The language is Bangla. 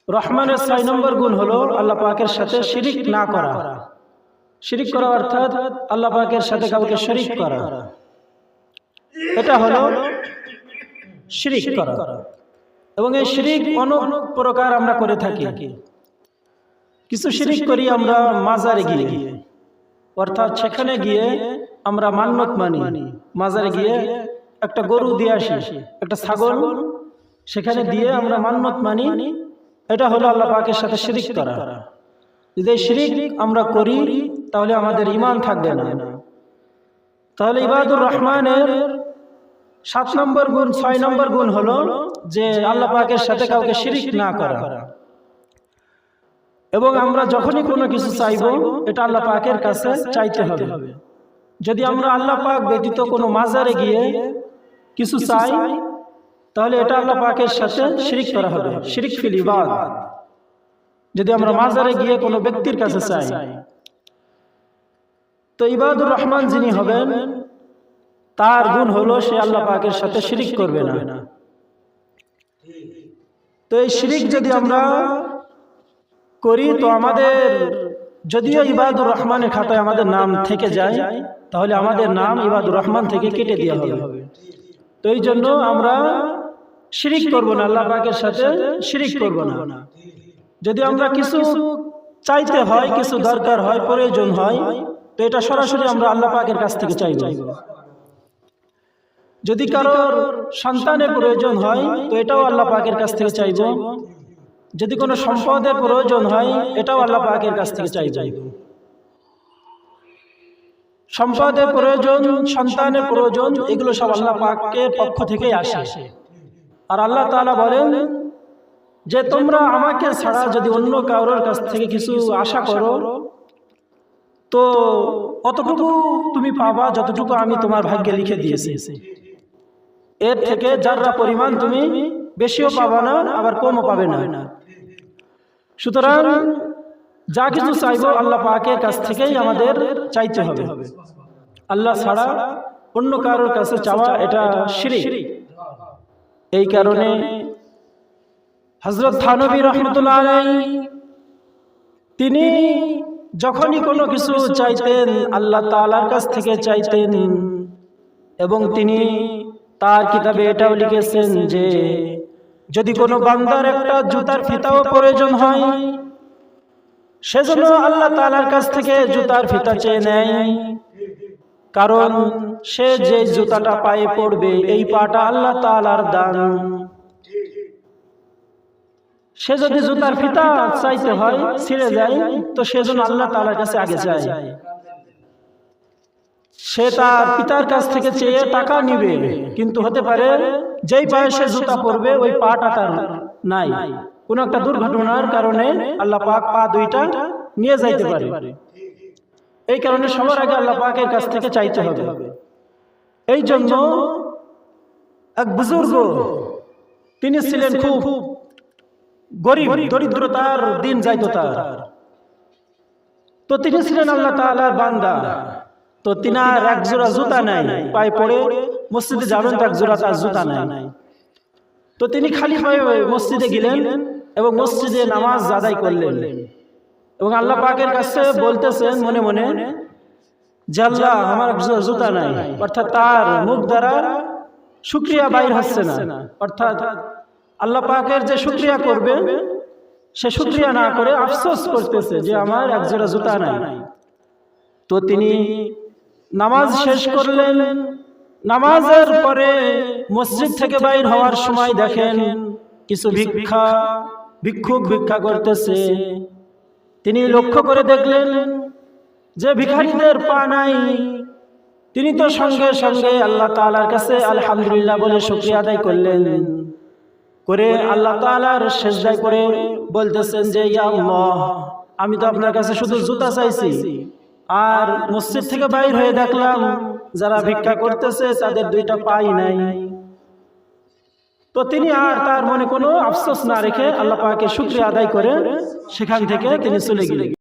রহমানের ৬ নম্বর গুণ হলো আল্লাহ পাকের সাথে শিরিক না করা। শিরিক করা অর্থাৎ আল্লাহ পাকের সাথে কাউকে শরীক করা, এটা হলো শিরিক করা। এবং এই শিরিক অনেক প্রকার আমরা করে থাকি। কিছু শিরিক করি আমরা মাজারে গিয়ে, অর্থাৎ সেখানে গিয়ে আমরা মান্নত মানি। মাজারে গিয়ে একটা গরু দিয়ে আসি, একটা ছাগল সেখানে দিয়ে আমরা মান্নত মানি, এটা হলো আল্লাহ পাকের সাথে শিরিক করা। যদি এই শিরিক আমরা করি তাহলে আমাদের ঈমান থাকবে না। তাহলে ইবাদুর রহমানের ৭ নম্বর গুণ ৬ নম্বর গুণ হলো যে আল্লাহ পাকের সাথে কাউকে শিরিক না করা। এবং আমরা যখনই কোনো কিছু চাইবো এটা আল্লাহ পাকের কাছে চাইতে হবে। যদি আমরা আল্লাহ পাক ব্যতীত কোনো মাজারে গিয়ে কিছু চাই তাহলে এটা আল্লাহ পাকের সাথে শিরিক করা হবে, শিরিক ফিল ইবাদত। যদি আমরা মাজারে গিয়ে কোনো ব্যক্তির কাছে চাই, তো ইবাদুর রহমান যিনি হবেন তার গুণ হলো সে আল্লাহ পাকের সাথে শিরিক করবে না। তো এই শিরিক যদি আমরা করি তো আমাদের, যদিও ইবাদুর রহমানের খাতায় আমাদের নাম থেকে যায়, তাহলে আমাদের নাম ইবাদুর রহমান থেকে কেটে দেওয়া হবে। তো এই জন্য আমরা শিরিক করব না, আল্লাহ পাকের সাথে শিরিক করব না। যদি আমরা কিছু চাইতে হয়, কিছু দরকার হয়, প্রয়োজন হয়, তো এটা সরাসরি আমরা আল্লাহ পাকের কাছ থেকে চাইব। যদি কারোর সন্তানের প্রয়োজন হয় তো এটাও আল্লাহ পাকের কাছ থেকে চাইব। যদি কোনো সম্পদের প্রয়োজন হয় এটাও আল্লাহ পাকের কাছ থেকে চাইব। সম্পদের প্রয়োজন, সন্তানের প্রয়োজন, এগুলো সব আল্লাহ পাকের পক্ষ থেকেই আসে। আর আল্লাহ তাআলা বলেন যে তোমরা আমাকে ছাড়া যদি অন্য কারোর কাছ থেকে কিছু আশা করো তো অতটুকু তুমি পাবা যতটুকু আমি তোমার ভাগ্যে লিখে দিয়েছি। এর থেকে যারা পরিমাণ তুমি বেশিও পাবা না, আবার কমও পাবে না। সুতরাং যা কিছু চাইবো আল্লাহ পাকের কাছ থেকেই আমাদের চাইতে হবে। আল্লাহ ছাড়া অন্য কারোর কাছে চাওয়া এটা শিরিক। এই কারণে হযরত থানবী রাহমাতুল্লাহ আলাইহি তিনি যখনই কোনো কিছু চাইতেন আল্লাহ তাআলার কাছ থেকে চাইতেন। এবং তিনি তার কিতাবে এটাও লিখেছেন যে যদি কোনো বান্দার একটা জুতার ফিতাও প্রয়োজন হয় সেজন্য আল্লাহ তাআলার কাছ থেকে জুতার ফিতা চেয়ে নেয়, কারণ সে যে জুতাটা পায়ে পড়বে এই পাটা আল্লাহ তাআলার দান। সে যদি জুতার ফিতা চাইতে হয় ছিঁড়ে যায় তো সেজন্য আল্লাহ তাআলার কাছে আগে চায়। সে তার পিতার কাছ থেকে চেয়ে টাকা নিবে, কিন্তু হতে পারে যেই পায়ে সে জুতা পরবে ওই পাটা তার নাই, কোন একটা দুর্ঘটনার কারণে আল্লাহ পাক পা দুইটা নিয়ে যাইতে পারে। এই কারণে সবার আগে আল্লাহ পাকের কাছ থেকে চাইতে হবে। এই জন্য এক বুজুর্গ তিনি ছিলেন খুব গরিব, দরিদ্রতার দিন যাইতো তার। তো তিনি ছিলেন আল্লাহ তাআলার বান্দা। তো তিনার এক জোড়া জুতা নাই, পায়ে পড়ে মসজিদে যাবেন তো এক জোড়া তার জুতা নাই। তো তিনি খালি পায়ে মসজিদে গেলেন এবং মসজিদে নামাজ আদায় করলেন এবং আল্লাহ পাকের কাছে বলতেছেন মনে মনে যে আল্লাহ আমার এক জোড়া জুতা নাই, অর্থাৎ তার মুখ দ্বারা শুকরিয়া বাইর হচ্ছে না, অর্থাৎ আল্লাহ পাকের যে শুকরিয়া করবে সে শুকরিয়া না করে আফসোস করতেছে যে আমার এক জোড়া জুতা নাই। তো তিনি নামাজ শেষ করলেন। নামাজের পরে মসজিদ থেকে বাইর হওয়ার সময় দেখেন কিছু ভিক্ষুক ভিক্ষা করতেছে। তিনি লক্ষ্য করে দেখলেন যে ভিখারীদের পা নাই। তিনি তো সঙ্গে সঙ্গে আল্লাহ তাআলার কাছে আলহামদুলিল্লাহ বলে শুকরিয়া আদায় করলেন, করে আল্লাহ তাআলার সিজদায় পড়ে বলতেছেন যে ইয়া আল্লাহ, আমি তো আপনার কাছে শুধু জুতা চাইছি, আর মসজিদ থেকে বাইর হয়ে দেখলাম যারা ভিক্ষা করতেছে তাদের দুইটা পাই নাই। তো তিনি আর তার মনে কোনো আফসোস না রেখে আল্লাহ পাকের শুকরিয়া আদায় করে সেখান থেকে তিনি চলে গেলেন।